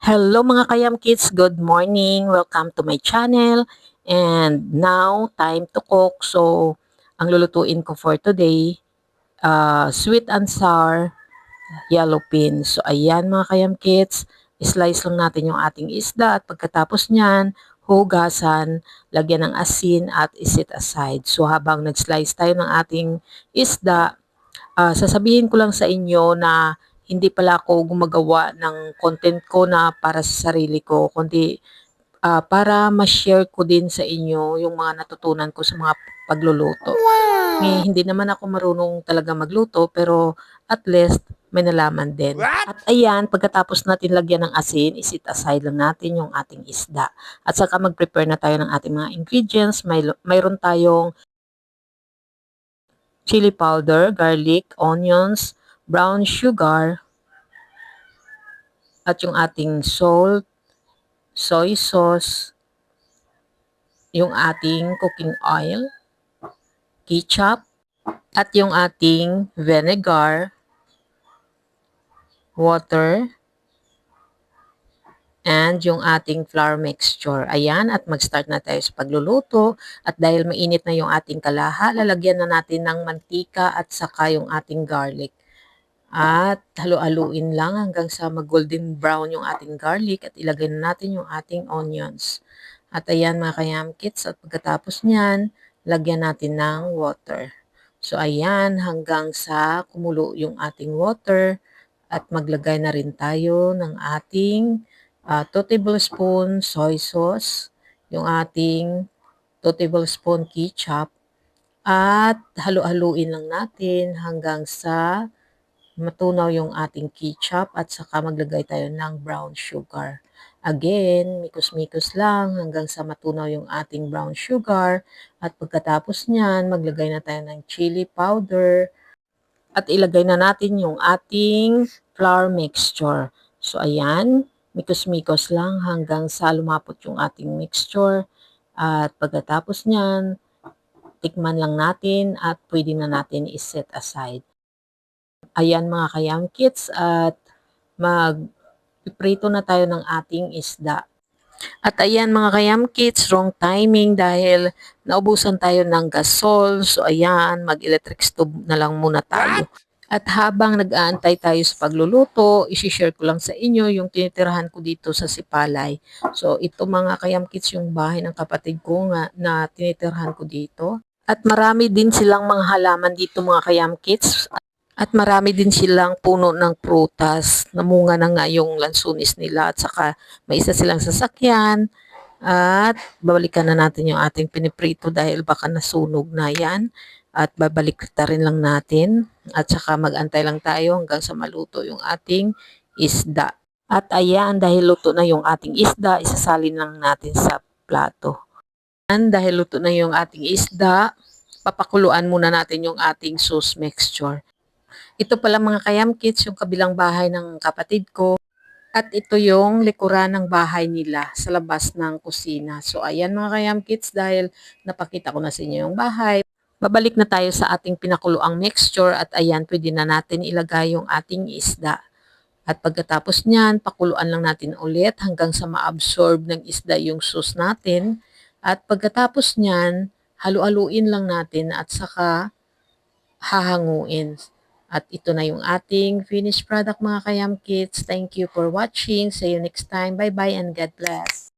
Hello mga Kayam Kids, good morning. Welcome to my channel. And now, time to cook. So, ang lulutuin ko for today, sweet and sour yellow beans. So, ayan mga Kayam Kids, slice lang natin yung ating isda at pagkatapos niyan, hugasan, lagyan ng asin at isit aside. So, habang nag-slice tayo ng ating isda, sasabihin ko lang sa inyo na hindi pala ako gumagawa ng content ko na para sa sarili ko, kundi para ma-share ko din sa inyo yung mga natutunan ko sa mga pagluluto. Hindi naman ako marunong talaga magluto pero at least may nalaman din. At ayan, pagkatapos natin lagyan ng asin, isit aside lang natin yung ating isda. At saka mag-prepare na tayo ng ating mga ingredients. Mayroon tayong chili powder, garlic, onions, brown sugar, at yung ating salt, soy sauce, yung ating cooking oil, ketchup, at yung ating vinegar, water, and yung ating flour mixture. Ayan, at mag-start na tayo sa pagluluto. At dahil mainit na yung ating kalaha, lalagyan na natin ng mantika at saka yung ating garlic. At halu-haluin lang hanggang sa mag-golden brown yung ating garlic at ilagay na natin yung ating onions. At ayan mga kayamkits, at pagkatapos niyan, lagyan natin ng water. So ayan, hanggang sa kumulo yung ating water at maglagay na rin tayo ng ating 2 tablespoon soy sauce, yung ating 2 tablespoon ketchup, at halu-haluin lang natin hanggang sa matunaw yung ating ketchup at saka maglagay tayo ng brown sugar. Again, mikos-mikos lang hanggang sa matunaw yung ating brown sugar at pagkatapos niyan, maglagay na tayo ng chili powder at ilagay na natin yung ating flour mixture. So ayan, mikos-mikos lang hanggang sa lumapot yung ating mixture at pagkatapos niyan, tikman lang natin at pwede na natin i-set aside. Ayan mga kayamkits at magpiprito na tayo ng ating isda. At ayan mga kayamkits, wrong timing dahil naubusan tayo ng gasol. So ayan, mag-electric stove na lang muna tayo. At habang nag-aantay tayo sa pagluluto, isi-share ko lang sa inyo yung tinitirahan ko dito sa Sipalay. So ito mga kayamkits yung bahay ng kapatid ko nga na tinitirahan ko dito. At marami din silang mga halaman dito mga kayamkits. At marami din silang puno ng prutas. Namunga na nga yung lansunis nila at saka may isa silang sasakyan. At babalikan na natin yung ating piniprito dahil baka nasunog na yan. At babalik ta rin lang natin. At saka mag-antay lang tayo hanggang sa maluto yung ating isda. At ayan, dahil luto na yung ating isda, isasalin lang natin sa plato. And dahil luto na yung ating isda, papakuluan muna natin yung ating sauce mixture. Ito pala mga kayamkits, yung kabilang bahay ng kapatid ko. At ito yung likuran ng bahay nila sa labas ng kusina. So ayan mga kayamkits, dahil napakita ko na sa inyo yung bahay. Babalik na tayo sa ating pinakuluang mixture at ayan, pwede na natin ilagay yung ating isda. At pagkatapos niyan, pakuluan lang natin ulit hanggang sa ma-absorb ng isda yung sauce natin. At pagkatapos niyan, halu-haluin lang natin at saka hahanguin. At ito na yung ating finished product mga kayam kids. Thank you for watching. See you next time. Bye-bye and God bless.